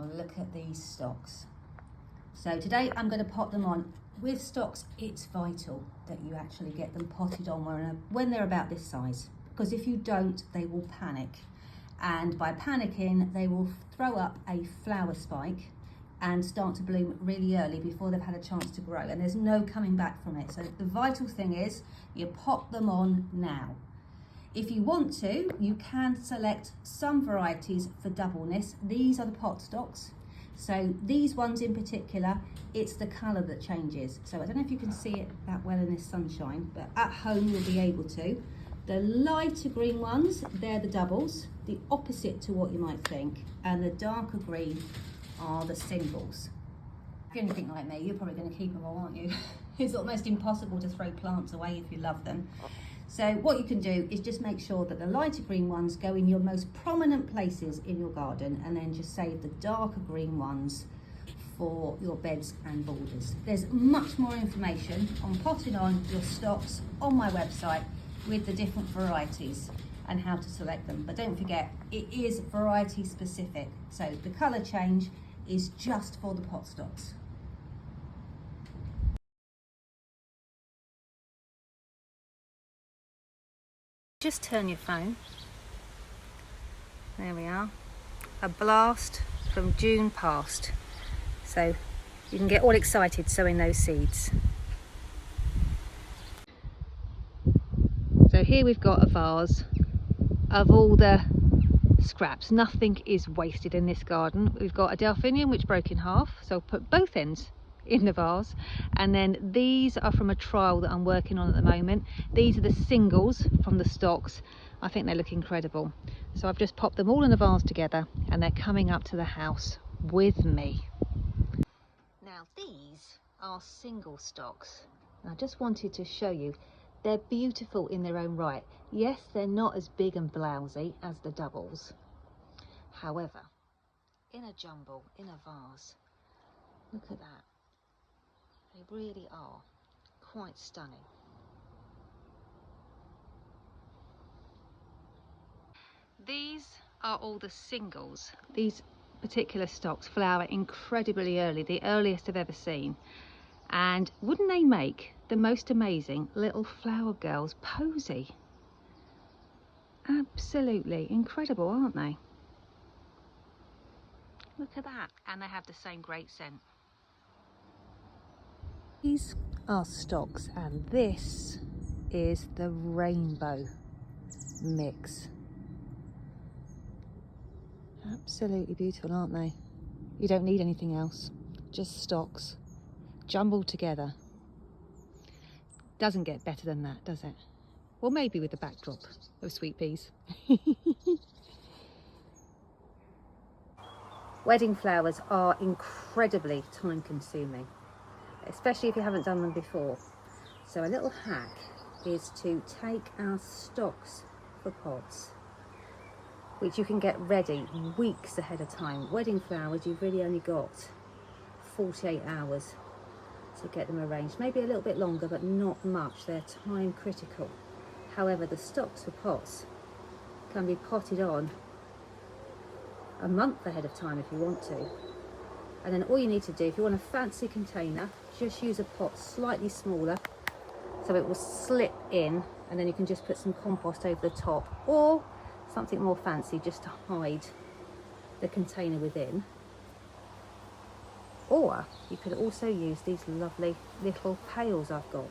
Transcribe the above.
Now look at these stocks. So today I'm going to pot them on. With stocks, it's vital that you actually get them potted on when they're about this size, because if you don't, they will panic. And by panicking, they will throw up a flower spike and start to bloom really early before they've had a chance to grow, and there's no coming back from it. So the vital thing is you pot them on now. If you want to, you can select some varieties for doubleness. These are the pot stocks. So these ones in particular, it's the colour that changes. So I don't know if you can see it that well in this sunshine, but at home you'll be able to. The lighter green ones, they're the doubles, the opposite to what you might think, and the darker green are the singles. If you're anything like me, you're probably going to keep them all, aren't you? It's almost impossible to throw plants away if you love them. So what you can do is just make sure that the lighter green ones go in your most prominent places in your garden, and then just save the darker green ones for your beds and borders. There's much more information on potting on your stocks on my website with the different varieties and how to select them. But don't forget, it is variety specific. So the colour change is just for the pot stocks. Just turn your phone. There we are. A blast from June past. So you can get all excited sowing those seeds. So here we've got a vase of all the scraps. Nothing is wasted in this garden. We've got a delphinium which broke in half, so I'll put both ends in the vase, and then these are from a trial that I'm working on at the moment. These are the singles from the stocks. I think they look incredible, so I've just popped them all in a vase together and they're coming up to the house with me. Now these are single stocks, and I just wanted to show you they're beautiful in their own right. Yes, they're not as big and blousy as the doubles. However, in a jumble, in a vase, look at that. They really are quite stunning. These are all the singles. These particular stocks flower incredibly early, the earliest I've ever seen. And wouldn't they make the most amazing little flower girls posy? Absolutely incredible, aren't they? Look at that, and they have the same great scent. These are stocks, and this is the rainbow mix. Absolutely beautiful, aren't they? You don't need anything else, just stocks jumbled together. Doesn't get better than that, does it? Well, maybe with the backdrop of sweet peas. Wedding flowers are incredibly time consuming, especially if you haven't done them before. So a little hack is to take our stocks for pots, which you can get ready weeks ahead of time. Wedding flowers, you've really only got 48 hours to get them arranged. Maybe a little bit longer, but not much. They're time critical. However, the stocks for pots can be potted on a month ahead of time if you want to. And then all you need to do, if you want a fancy container, just use a pot slightly smaller so it will slip in, and then you can just put some compost over the top, or something more fancy just to hide the container within. Or you could also use these lovely little pails I've got.